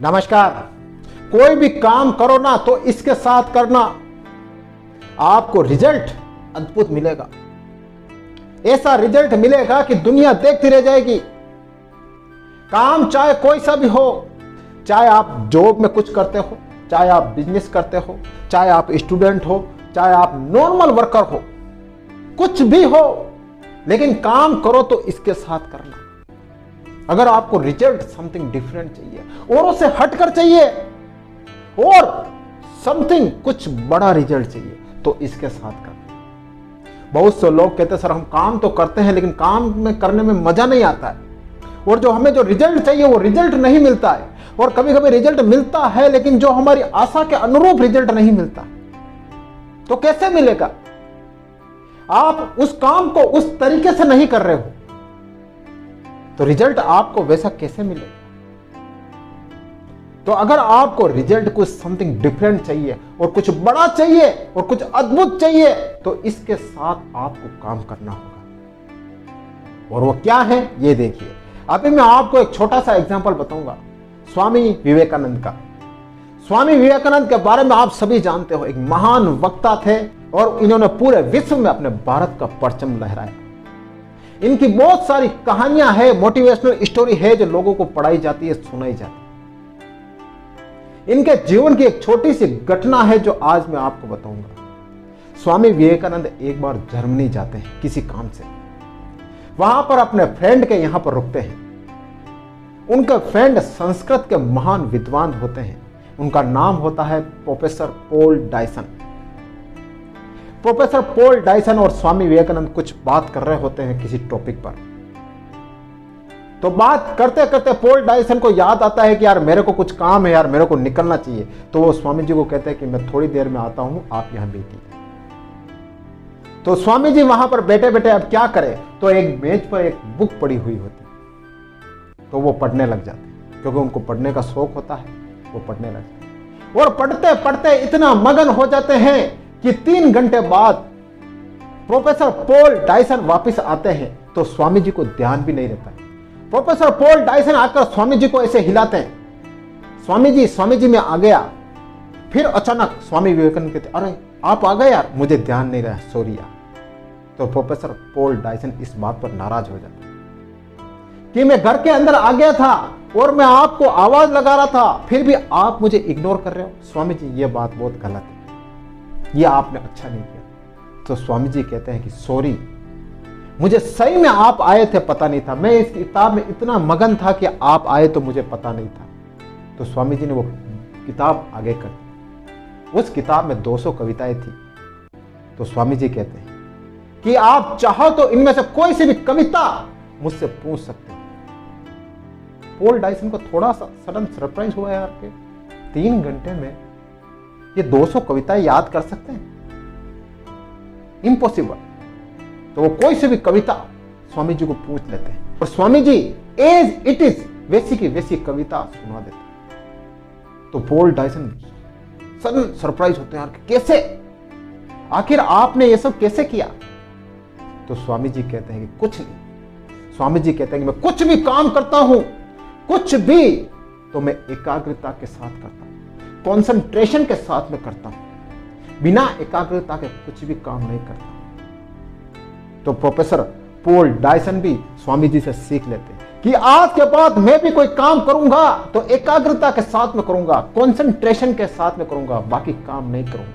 नमस्कार। कोई भी काम करो ना तो इसके साथ करना, आपको रिजल्ट अद्भुत मिलेगा। ऐसा रिजल्ट मिलेगा कि दुनिया देखती रह जाएगी। काम चाहे कोई सा भी हो, चाहे आप जॉब में कुछ करते हो, चाहे आप बिजनेस करते हो, चाहे आप स्टूडेंट हो, चाहे आप नॉर्मल वर्कर हो, कुछ भी हो, लेकिन काम करो तो इसके साथ करना। अगर आपको रिजल्ट समथिंग डिफरेंट चाहिए, औरों से हटकर चाहिए और समथिंग कुछ बड़ा रिजल्ट चाहिए, तो इसके साथ करना। बहुत से लोग कहते हैं सर हम काम तो करते हैं लेकिन काम में करने में मजा नहीं आता है, और जो हमें जो रिजल्ट चाहिए वो रिजल्ट नहीं मिलता है, और कभी कभी रिजल्ट मिलता है लेकिन जो हमारी आशा के अनुरूप रिजल्ट नहीं मिलता। तो कैसे मिलेगा? आप उस काम को उस तरीके से नहीं कर रहे हो, तो रिजल्ट आपको वैसा कैसे मिलेगा? तो अगर आपको रिजल्ट कुछ समथिंग डिफरेंट चाहिए और कुछ बड़ा चाहिए और कुछ अद्भुत चाहिए, तो इसके साथ आपको काम करना होगा। और वो क्या है ये देखिए। अभी मैं आपको एक छोटा सा एग्जांपल बताऊंगा स्वामी विवेकानंद का। स्वामी विवेकानंद के बारे में आप सभी जानते हो, एक महान वक्ता थे और इन्होंने पूरे विश्व में अपने भारत का परचम लहराया। इनकी बहुत सारी कहानियां हैं, मोटिवेशनल स्टोरी है जो लोगों को पढ़ाई जाती है, सुनाई जाती है। इनके जीवन की एक छोटी सी घटना है जो आज मैं आपको बताऊंगा। स्वामी विवेकानंद एक बार जर्मनी जाते हैं किसी काम से। वहां पर अपने फ्रेंड के यहां पर रुकते हैं। उनके फ्रेंड संस्कृत के महान विद्वान होते हैं। उनका नाम होता है professor Paul Dyson. Professor Paul Dyson और स्वामी विवेकानंद कुछ बात कर रहे होते हैं किसी टॉपिक पर। तो बात करते करते पॉल डायसन को याद आता है कि यार मेरे को कुछ काम है, यार मेरे को निकलना चाहिए। तो वो स्वामी जी को कहते हैं कि मैं थोड़ी देर में आता हूं, आप यहां बैठिए। तो स्वामी जी वहां पर बैठे बैठे अब क्या करें, तो एक मेज पर एक बुक पड़ी हुई होती, तो वो पढ़ने लग जाते, क्योंकि उनको पढ़ने का शौक होता है। वो पढ़ने लग जाते और पढ़ते पढ़ते इतना मगन हो जाते हैं कि 3 घंटे बाद प्रोफेसर पॉल डायसन वापस आते हैं। तो स्वामी जी को ध्यान भी नहीं रहता है। प्रोफेसर पॉल डायसन आकर स्वामी जी को ऐसे हिलाते हैं, स्वामी जी मैं आ गया। फिर अचानक स्वामी विवेकानंद कहते अरे आप आ गए यार, मुझे ध्यान नहीं रहा, सॉरी यार। तो प्रोफेसर पॉल डायसन इस बात पर नाराज हो जाते कि मैं घर के अंदर आ गया था और मैं आपको आवाज लगा रहा था, फिर भी आप मुझे इग्नोर कर रहे हो। स्वामी जी ये बात बहुत गलत है, ये आपने अच्छा नहीं किया। तो स्वामी जी कहते हैं कि सॉरी, मुझे सही में आप आए थे पता नहीं था, मैं इस किताब में इतना मगन था कि आप आए तो मुझे पता नहीं था। तो स्वामी जी ने वो किताब आगे कर दी। उस किताब में 200 कविताएं थी। तो स्वामी जी कहते हैं कि आप चाहो तो इनमें से कोई सी भी कविता मुझसे पूछ सकते हैं। पॉल डायसन को थोड़ा सा सडन सरप्राइज हुआ यार कि 3 घंटे में ये 200 कविताएं याद कर सकते हैं, इम्पॉसिबल। तो वो कोई सी भी कविता स्वामी जी को पूछ लेते हैं और Swami ji as it is वैसी की वैसी कविता सुना देते हैं। तो पॉल डायसन सडन सरप्राइज होते हैं यार, कैसे, आखिर आपने ये सब कैसे किया? तो स्वामी जी कहते हैं कि कुछ नहीं। स्वामी जी कहते हैं कि मैं कुछ भी काम करता हूं, कुछ भी, तो मैं एकाग्रता के साथ करता हूं, कंसंट्रेशन के साथ में करता हूं। बिना एकाग्रता के कुछ भी काम नहीं करता। तो प्रोफेसर पॉल डायसन भी स्वामी जी से सीख लेते हैं कि आज के बाद मैं भी कोई काम करूंगा तो एकाग्रता के साथ में करूंगा, कंसंट्रेशन के साथ में करूंगा, बाकी काम नहीं करूंगा।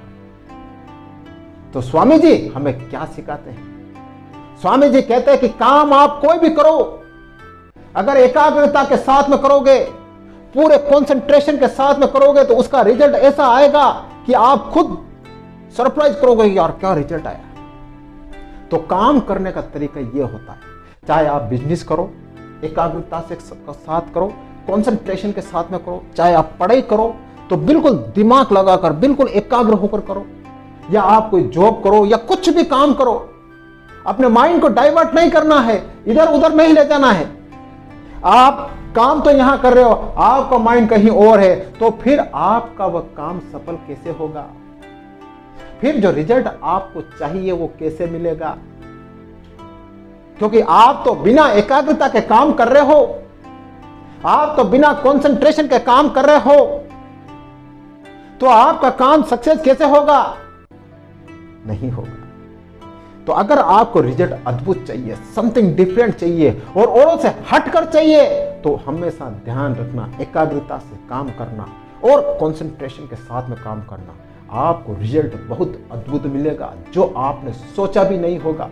तो स्वामी जी हमें क्या सिखाते हैं? स्वामी जी कहते हैं कि काम आप कोई भी करो, अगर एकाग्रता के साथ में करोगे, पूरे कंसंट्रेशन के साथ में करोगे, तो उसका रिजल्ट ऐसा आएगा कि आप खुद सरप्राइज करोगे यार क्या रिजल्ट आया। तो काम करने का तरीका यह होता है, चाहे आप बिजनेस करो, एकाग्रता से साथ करो, कंसंट्रेशन के साथ में करो, चाहे आप पढ़ाई करो तो बिल्कुल दिमाग लगाकर बिल्कुल एकाग्र होकर करो, या आप कोई जॉब करो या कुछ भी काम करो, अपने माइंड को डाइवर्ट नहीं करना है, इधर उधर नहीं ले जाना है। आप काम तो यहां कर रहे हो, आपका माइंड कहीं और है, तो फिर आपका वह काम सफल कैसे होगा? फिर जो रिजल्ट आपको चाहिए वो कैसे मिलेगा? क्योंकि आप तो बिना एकाग्रता के काम कर रहे हो। आप तो बिना कंसंट्रेशन के काम कर रहे हो, तो आपका काम सक्सेस कैसे होगा? नहीं होगा। तो अगर आपको रिजल्ट अद्भुत चाहिए, समथिंग डिफरेंट चाहिए और औरों से हटकर चाहिए, तो हमेशा ध्यान रखना, एकाग्रता से काम करना और कंसंट्रेशन के साथ में काम करना। आपको रिजल्ट बहुत अद्भुत मिलेगा, जो आपने सोचा भी नहीं होगा।